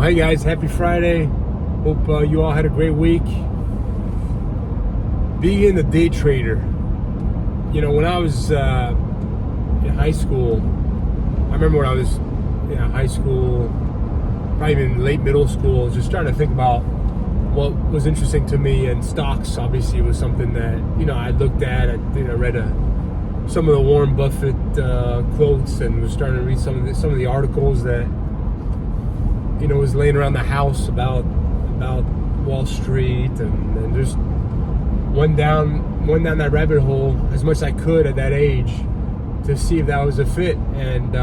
Well, hey guys, happy Friday. Hope you all had a great week. Being a day trader, when I was in high school, I remember when I was in high school, probably even late middle school, just trying to think about what was interesting to me, and stocks obviously was something that I looked at. I read some of the Warren Buffett quotes, and was starting to read some of the articles that was laying around the house about Wall Street, and just went down that rabbit hole as much as I could at that age to see if that was a fit. And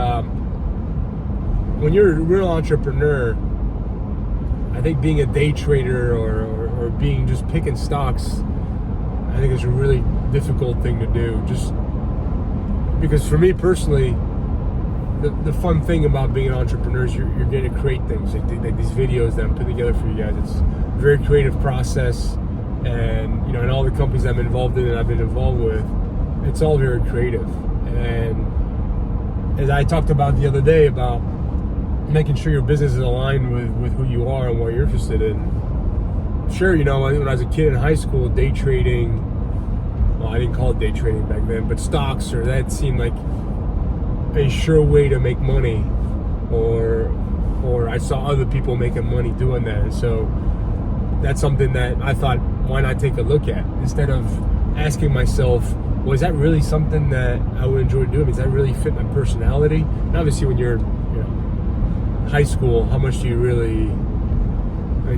when you're a real entrepreneur, I think being a day trader or being just picking stocks, I think it's a really difficult thing to do. Just because for me personally, the fun thing about being an entrepreneur is you're getting to create things. Like these videos that I'm putting together for you guys, it's a very creative process. And in all the companies I'm involved in and I've been involved with, it's all very creative. And as I talked about the other day about making sure your business is aligned with who you are and what you're interested in. Sure, when I was a kid in high school, day trading, well, I didn't call it day trading back then, but stocks, or that seemed like a sure way to make money, or I saw other people making money doing that. And so that's something that I thought, why not take a look at, instead of asking myself, well, is that really something that I would enjoy doing? Does that really fit my personality? And obviously when you're high school, how much do you really,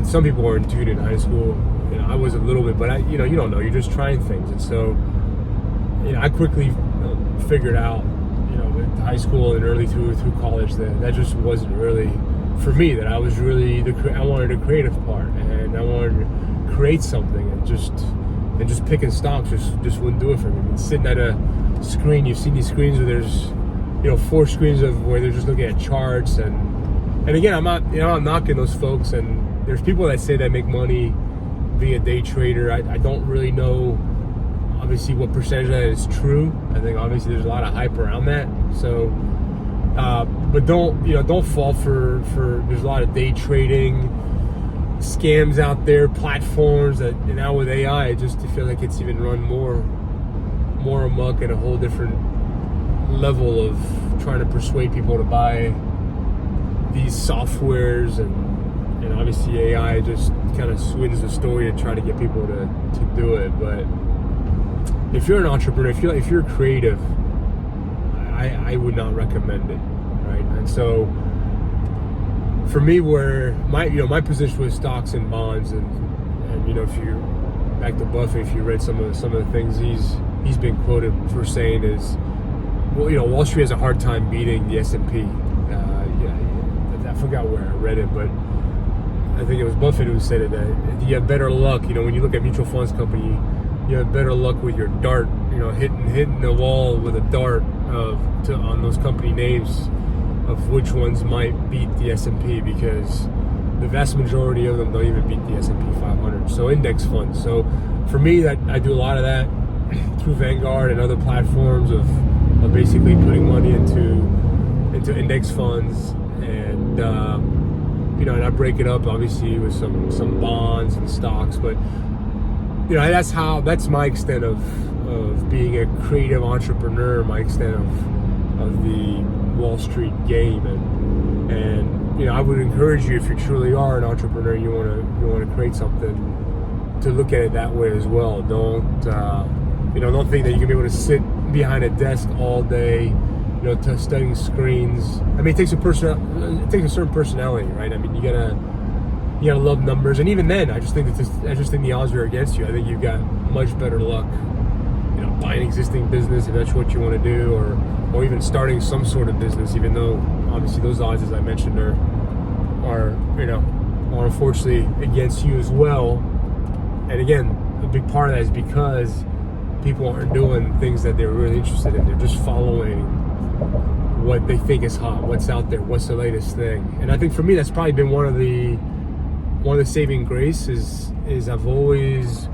some people are into it in high school. I was a little bit, but you don't know, you're just trying things. And so I quickly figured out in high school and early through college that just wasn't really for me, that I was really I wanted a creative part, and I wanted to create something, and just picking stocks just wouldn't do it for me. I mean, sitting at a screen, you've seen these screens where there's 4 screens of where they're just looking at charts, and again, I'm not I'm knocking those folks, and there's people that say they make money being a day trader. I don't really know obviously what percentage of that is true. I think obviously there's a lot of hype around that. So but don't fall for there's a lot of day trading scams out there, platforms that now with AI, I just feel like it's even run more amok at a whole different level of trying to persuade people to buy these softwares, and obviously AI just kind of swings the story to try to get people to do it. But if you're an entrepreneur, if you're creative, I would not recommend it, right? And so for me, where my position was stocks and bonds, and if you're back to Buffett, if you read some of the things he's been quoted for saying is, well, Wall Street has a hard time beating the S&P. I forgot where I read it, but I think it was Buffett who said it, that you have better luck. When you look at mutual funds company, you have better luck with your dart, hitting the wall with a dart on those company names of which ones might beat the S&P, because the vast majority of them don't even beat the S&P 500. So index funds. So for me, that I do a lot of that through Vanguard and other platforms of basically putting money into index funds, and and I break it up obviously with some bonds and stocks. But that's my extent of being a creative entrepreneur, my extent of the Wall Street game. And I would encourage you, if you truly are an entrepreneur, you want to create something, to look at it that way as well. Don't think that you can be able to sit behind a desk all day, studying screens. I mean, it takes a certain personality, right? I mean, you gotta love numbers, and even then, I just think the odds are against you. I think you've got much better luck, buying existing business if that's what you want to do, or even starting some sort of business, even though obviously those odds, as I mentioned, are unfortunately against you as well. And again, a big part of that is because people aren't doing things that they're really interested in. They're just following what they think is hot, what's out there, what's the latest thing. And I think for me, that's probably been one of the saving grace is I've always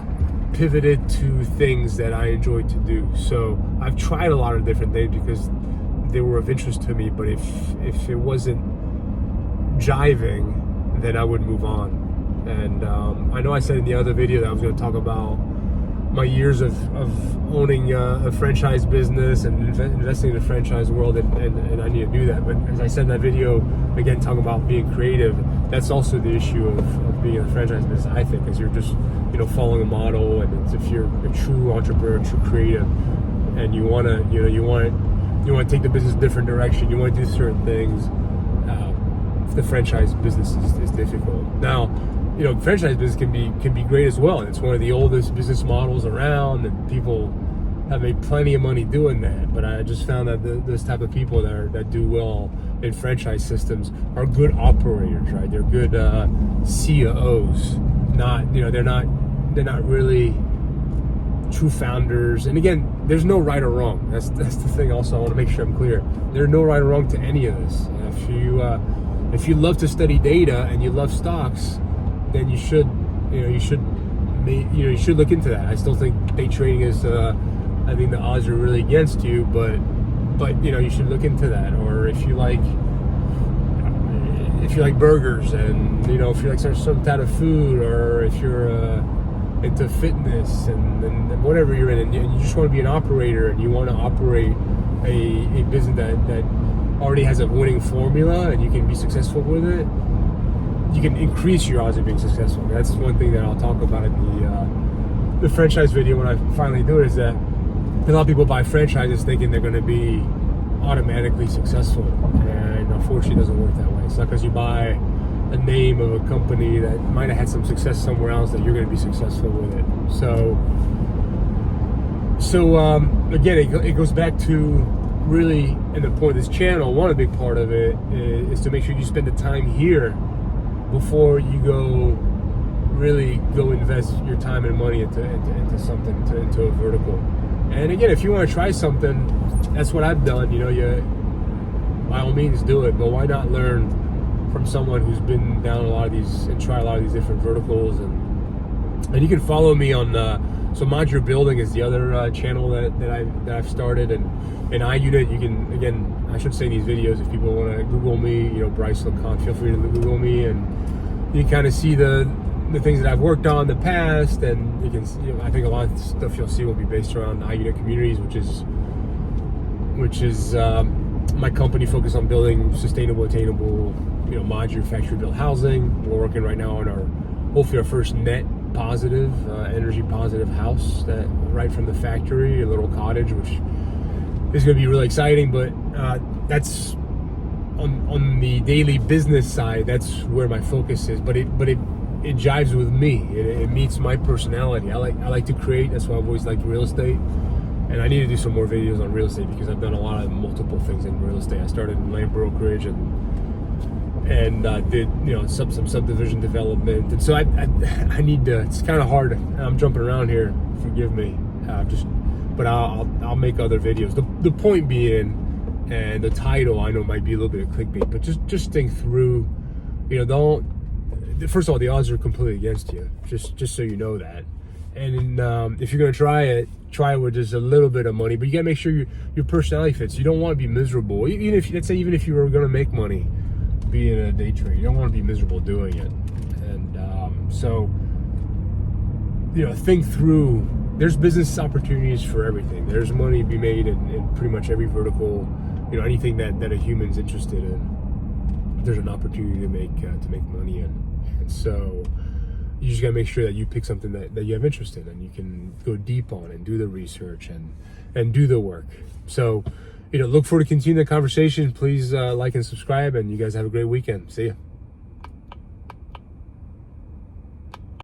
pivoted to things that I enjoy to do. So I've tried a lot of different things because they were of interest to me, but if it wasn't jiving, then I would move on. And I know I said in the other video that I was going to talk about my years of owning a franchise business and investing in the franchise world, and I need to do that. But as I said in that video, again, talking about being creative, that's also the issue of being in a franchise business, I think, is you're just, following a model, and it's, if you're a true entrepreneur, true creative, and you want to take the business a different direction, you want to do certain things, the franchise business is difficult. Now, franchise business can be great as well. It's one of the oldest business models around, and people have made plenty of money doing that. But I just found that this type of people that do well in franchise systems are good operators, right? They're good CEOs. They're not really true founders. And again, there's no right or wrong. That's the thing. Also, I want to make sure I'm clear. There's no right or wrong to any of this. If you love to study data and you love stocks, then you should look into that. I still think day trading is, I think the odds are really against you, but you should look into that. Or if you like burgers, and if you like some type of food, or if you're into fitness and whatever you're in, and you just want to be an operator, and you want to operate a business that already has a winning formula, and you can be successful with it, you can increase your odds of being successful. That's one thing that I'll talk about in the franchise video when I finally do it, is that a lot of people buy franchises thinking they're going to be automatically successful, and unfortunately it doesn't work that way. It's not because you buy a name of a company that might have had some success somewhere else that you're going to be successful with it. So again, it goes back to really, and the point of this channel, one big part of it is to make sure you spend the time here before you really go invest your time and money into something, into a vertical. And again, if you want to try something, that's what I've done. You by all means do it, but why not learn from someone who's been down a lot of these and try a lot of these different verticals? And you can follow me on so Mod Your Building is the other channel that I've started, and iUnit, you can, again, I should say in these videos, if people want to Google me, Bryce LeConte, feel free to Google me, and you kind of see the things that I've worked on in the past, and you can, I think a lot of stuff you'll see will be based around iUnit Communities, which is my company focused on building sustainable, attainable, modular factory-built housing. We're working right now on hopefully our first net positive, energy positive house, that right from the factory, a little cottage, which is going to be really exciting. But that's on the daily business side. That's where my focus is. But it jives with me. It meets my personality. I like to create. That's why I've always liked real estate. And I need to do some more videos on real estate, because I've done a lot of multiple things in real estate. I started in land brokerage and did some subdivision development, and so I need to. It's kind of hard. I'm jumping around here. Forgive me. But I'll make other videos. The point being, and the title I know might be a little bit of clickbait, but just think through. Don't. First of all, the odds are completely against you. Just so you know that. And if you're gonna try it with just a little bit of money, but you gotta make sure your personality fits. You don't want to be miserable. Even if you were gonna make money being a day trader, you don't want to be miserable doing it. And so think through. There's business opportunities for everything. There's money to be made in pretty much every vertical. Anything that a human's interested in, there's an opportunity to make money in. And so you just gotta make sure that you pick something that you have interest in, and you can go deep on and do the research and do the work. So look forward to continuing the conversation. Please like and subscribe, and you guys have a great weekend. See ya.